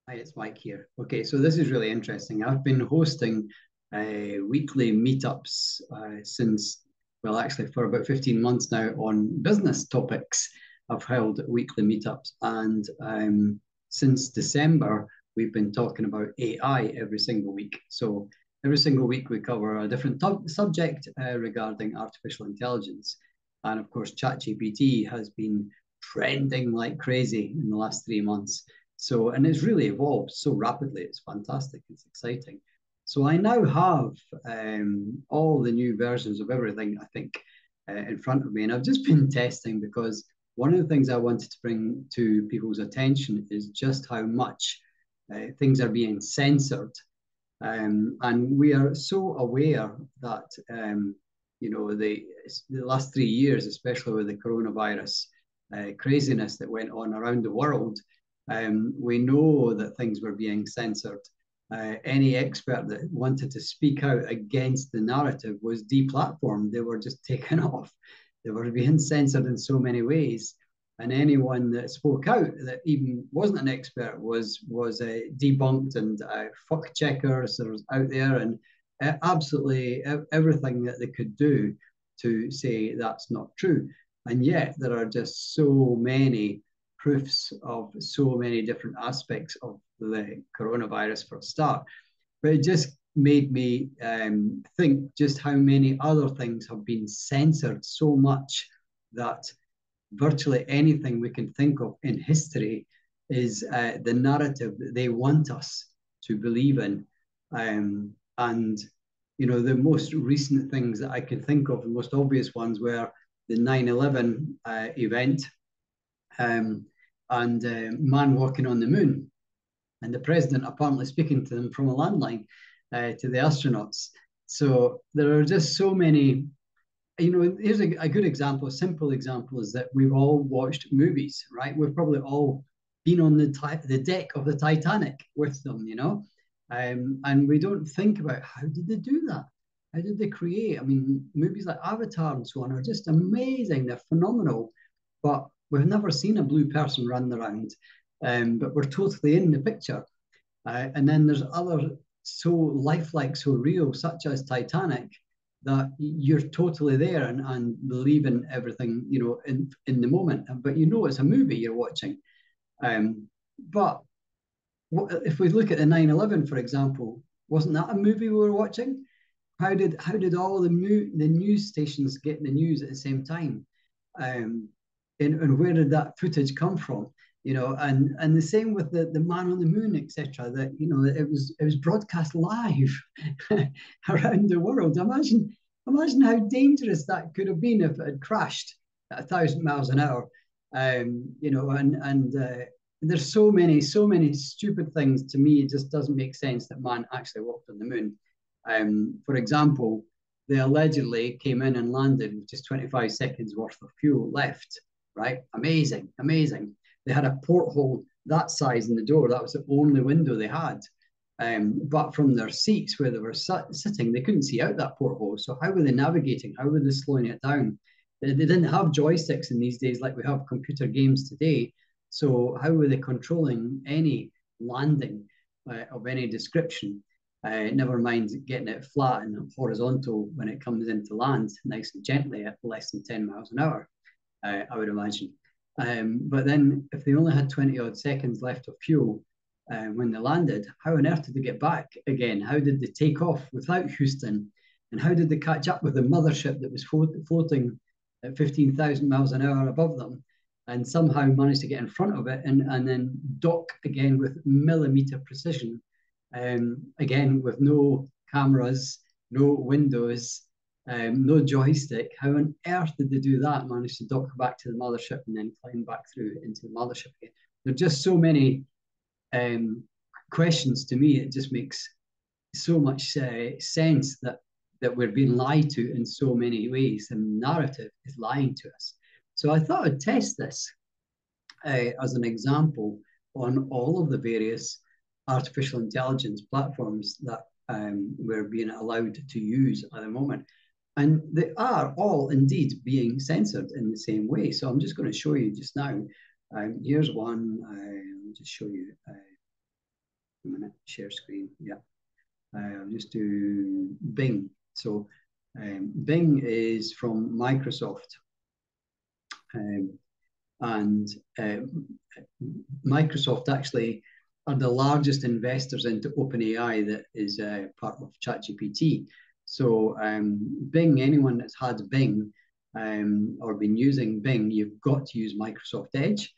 Hi, it's Mike here. Okay, so this is really interesting. I've been hosting weekly meetups since, well, actually for about 15 months now on business topics. I've held weekly meetups, and since December, we've been talking about AI every single week. So every single week, we cover a different subject regarding artificial intelligence. And of course, ChatGPT has been trending like crazy in the last 3 months. So, and it's really evolved so rapidly. It's fantastic. It's exciting. So I now have all the new versions of everything, I think, in front of me. And I've just been testing because one of the things I wanted to bring to people's attention is just how much things are being censored. And we are so aware that, the last 3 years, especially with the coronavirus craziness that went on around the world, we know that things were being censored. Any expert that wanted to speak out against the narrative was deplatformed. They were just taken off. They were being censored in so many ways. And anyone that spoke out that even wasn't an expert was debunked, and fuck checkers are out there, and absolutely everything that they could do to say that's not true. And yet there are just so many proofs of so many different aspects of the coronavirus for a start. But it just made me think just how many other things have been censored so much that virtually anything we can think of in history is the narrative that they want us to believe in. And, the most recent things that I can think of, the most obvious ones were the 9/11 event, and man walking on the moon, and the president apparently speaking to them from a landline to the astronauts. So there are just so many. Here's a good example, a simple example is that we've all watched movies, right? We've probably all been on the deck of the Titanic with them. And we don't think about how did they do that? How did they create? I mean, movies like Avatar and so on are just amazing. They're phenomenal, but we've never seen a blue person run around, but we're totally in the picture. And then there's other so lifelike, so real, such as Titanic, that you're totally there and believe in everything, in the moment. But it's a movie you're watching. But if we look at the 9/11, for example, wasn't that a movie we were watching? How did all the news stations get the news at the same time? And where did that footage come from? And the same with the man on the moon, etc. That it was broadcast live around the world. Imagine how dangerous that could have been if it had crashed at 1,000 miles an hour. And there's so many stupid things. To me, it just doesn't make sense that man actually walked on the moon. For example, they allegedly came in and landed with just 25 seconds worth of fuel left. Right? Amazing, amazing. They had a porthole that size in the door. That was the only window they had. But from their seats where they were sitting, they couldn't see out that porthole. So how were they navigating? How were they slowing it down? They didn't have joysticks in these days like we have computer games today. So how were they controlling any landing of any description? Never mind getting it flat and horizontal when it comes into land, nice and gently at less than 10 miles an hour, I would imagine. But then if they only had 20 odd seconds left of fuel when they landed, how on earth did they get back again? How did they take off without Houston? And how did they catch up with the mothership that was floating at 15,000 miles an hour above them and somehow managed to get in front of it and then dock again with millimeter precision? Again, with no cameras, no windows, no joystick. How on earth did they do that? Manage to dock back to the mothership and then climb back through into the mothership again? There are just so many questions to me. It just makes so much sense that we're being lied to in so many ways, and narrative is lying to us. So I thought I'd test this as an example on all of the various artificial intelligence platforms that we're being allowed to use at the moment. And they are all indeed being censored in the same way. So I'm just going to show you just now. Here's one. I'll just show you. a minute, share screen. Yeah, I'll just do Bing. So Bing is from Microsoft. And Microsoft actually are the largest investors into OpenAI that is part of ChatGPT. So Bing, anyone that's had Bing or been using Bing, you've got to use Microsoft Edge.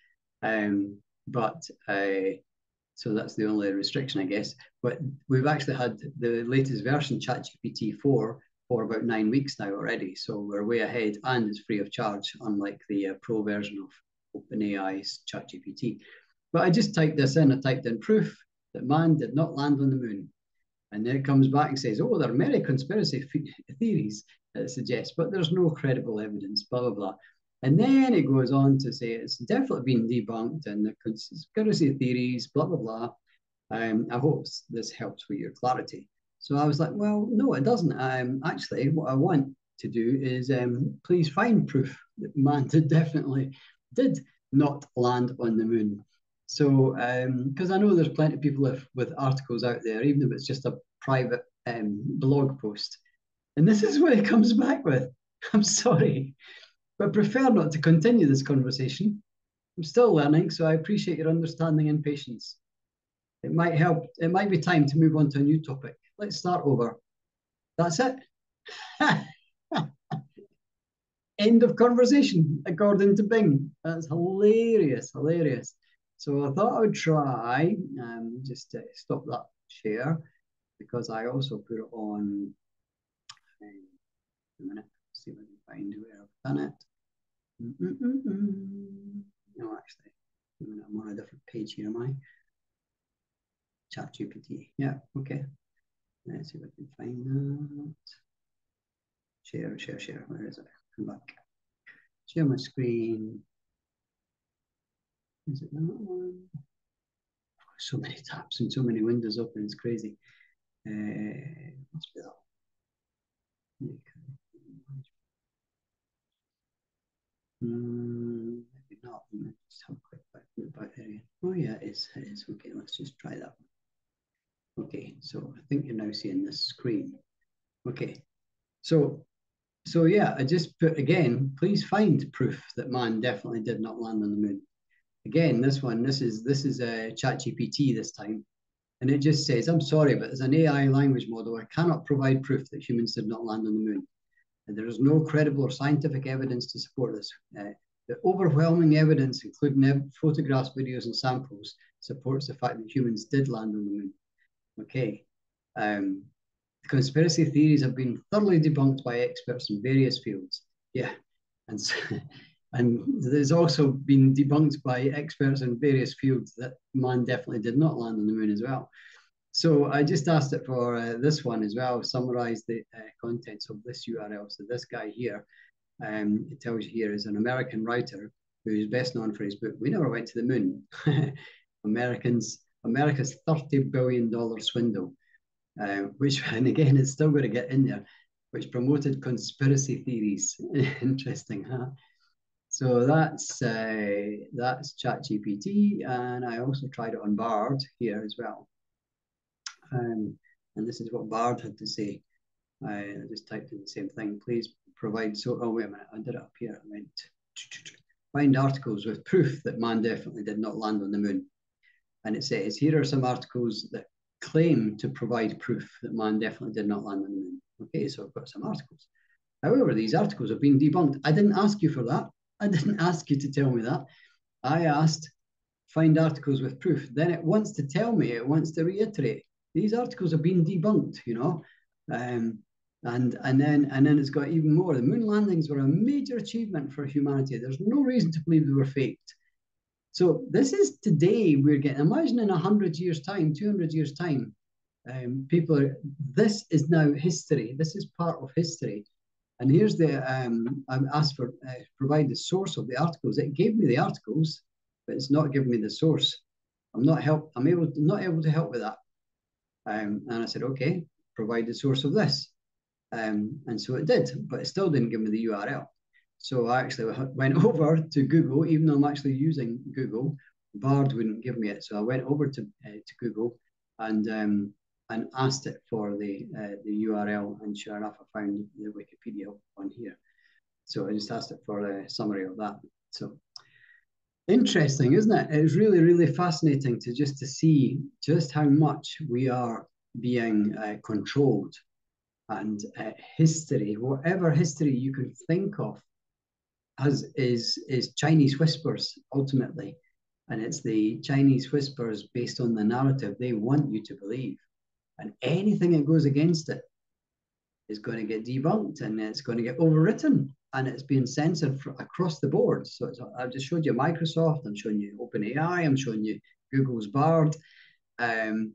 So that's the only restriction, I guess. But we've actually had the latest version, ChatGPT 4, for about 9 weeks now already. So we're way ahead, and it's free of charge, unlike the pro version of OpenAI's ChatGPT. But I just typed this in. I typed in proof that man did not land on the moon. And then it comes back and says, oh, there are many conspiracy theories that suggest, but there's no credible evidence, blah, blah, blah. And then it goes on to say it's definitely been debunked and the conspiracy theories, blah, blah, blah. I hope this helps with your clarity. So I was like, well, no, it doesn't. Actually, what I want to do is please find proof that man definitely did not land on the moon. So, because I know there's plenty of people with articles out there, even if it's just a private blog post. And this is what it comes back with. I'm sorry, but I prefer not to continue this conversation. I'm still learning, so I appreciate your understanding and patience. It might help. It might be time to move on to a new topic. Let's start over. That's it. End of conversation, according to Bing. That's hilarious, hilarious. So I thought I would try just to stop that share, because I also put it on a minute, see if I can find where I've done it. No, actually, I'm on a different page here, am I? ChatGPT. Yeah, okay. Let's see if I can find that. Share. Where is it? Come back. Share my screen. Is it that one? So many tabs and so many windows open. It's crazy. Must be that one. Maybe not. Just have a quick back area. Oh yeah, it is. It is. Okay, let's just try that one. Okay, so I think you're now seeing this screen. Okay, so yeah, I just put again, please find proof that man definitely did not land on the moon. Again, this is a ChatGPT this time, and it just says, I'm sorry, but as an AI language model, I cannot provide proof that humans did not land on the moon. And there is no credible or scientific evidence to support this. The overwhelming evidence, including photographs, videos, and samples, supports the fact that humans did land on the moon. Okay. Conspiracy theories have been thoroughly debunked by experts in various fields. Yeah. And there's also been debunked by experts in various fields that man definitely did not land on the moon as well. So I just asked it for this one as well, summarize the contents of this URL. So this guy here, it tells you here, is an American writer who is best known for his book, We Never Went to the Moon, America's $30 billion swindle, which, and again, it's still going to get in there, which promoted conspiracy theories. Interesting, huh? So that's ChatGPT, and I also tried it on Bard here as well. And this is what Bard had to say. I just typed in the same thing. Please provide. So, oh wait a minute, I did it up here. I went find articles with proof that man definitely did not land on the moon. And it says here are some articles that claim to provide proof that man definitely did not land on the moon. Okay, so I've got some articles. However, these articles have been debunked. I didn't ask you for that. I didn't ask you to tell me that. I asked, find articles with proof. Then it wants to tell me, it wants to reiterate, these articles have been debunked, you know. And then it's got even more. The moon landings were a major achievement for humanity. There's no reason to believe they were faked. So this is today we're getting, imagine in 100 years time, 200 years time, people are, this is now history. This is part of history. And here's the, I'm asked for, provide the source of the articles. It gave me the articles, but it's not giving me the source. I'm not able to help with that. And I said, okay, provide the source of this. And so it did, but it still didn't give me the URL. So I actually went over to Google, even though I'm actually using Google, Bard wouldn't give me it. So I went over to Google and asked it for the URL, and sure enough, I found the Wikipedia one here. So I just asked it for a summary of that. So interesting, isn't it? It's really, really fascinating to see just how much we are being controlled, and history, whatever history you can think of, is Chinese whispers ultimately, and it's the Chinese whispers based on the narrative they want you to believe, and anything that goes against it is going to get debunked, and it's going to get overwritten, and it's being censored across the board. So I've just showed you Microsoft, I'm showing you OpenAI, I'm showing you Google's Bard, and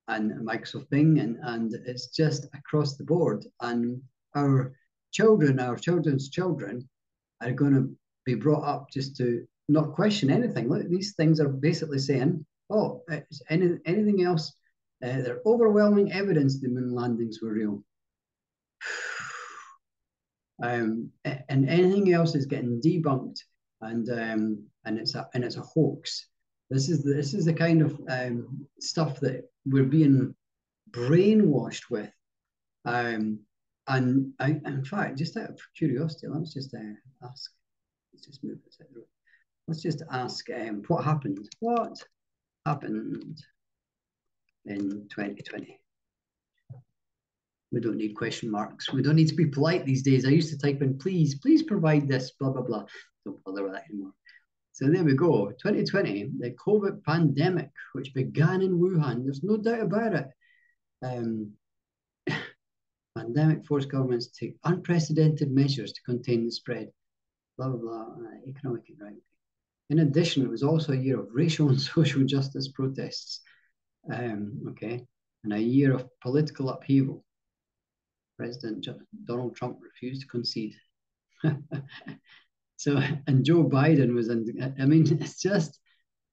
Microsoft Bing, and it's just across the board. And our children, our children's children, are going to be brought up just to not question anything. Look, these things are basically saying, oh, anything else, they're overwhelming evidence the moon landings were real. And anything else is getting debunked, and it's a hoax. This is the kind of stuff that we're being brainwashed with. And in fact, just out of curiosity, let's just ask. Let's just move this out. Let's just ask what happened. What happened in 2020? We don't need question marks. We don't need to be polite these days. I used to type in, please provide this, blah, blah, blah. Don't bother with that anymore. So there we go. 2020, the COVID pandemic, which began in Wuhan. There's no doubt about it. Pandemic forced governments to take unprecedented measures to contain the spread. Blah, blah, blah. Economic anxiety. In addition, it was also a year of racial and social justice protests. Okay. And a year of political upheaval. President Donald Trump refused to concede. So, and Joe Biden was in, I mean, it's just,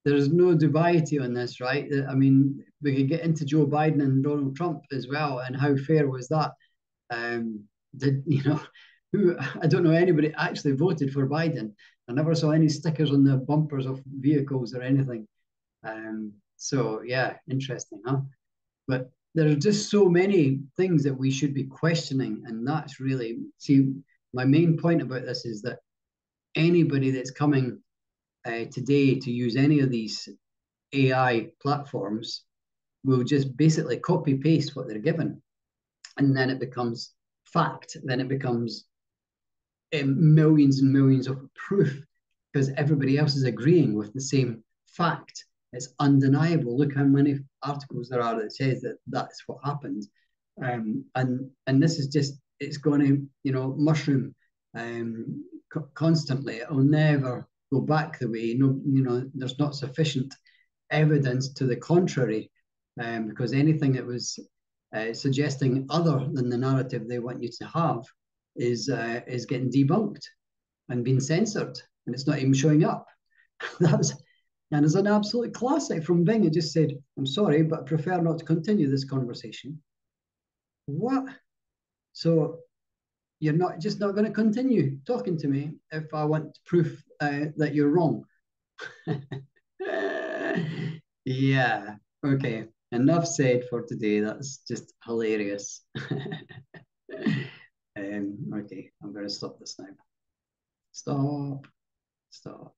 there's no dubiety on this, right? I mean, we could get into Joe Biden and Donald Trump as well, and how fair was that? Did, you know, I don't know anybody actually voted for Biden. I never saw any stickers on the bumpers of vehicles or anything. So yeah, interesting, huh? But there are just so many things that we should be questioning, and that's really, see, my main point about this is that anybody that's coming today to use any of these AI platforms will just basically copy paste what they're given, and then it becomes fact. Then it becomes millions and millions of proof, because everybody else is agreeing with the same fact. It's undeniable. Look how many articles there are that says that that's what happened, and this is just, it's going to, you know, mushroom constantly. It will never go back the way. No, you know, there's not sufficient evidence to the contrary, because anything that was suggesting other than the narrative they want you to have is getting debunked and being censored, and it's not even showing up. That was, and it's an absolute classic from Bing. It just said, "I'm sorry, but I prefer not to continue this conversation." What? So you're not going to continue talking to me if I want proof that you're wrong? Yeah. Okay. Enough said for today. That's just hilarious. Okay, I'm going to stop this now. Stop. Stop.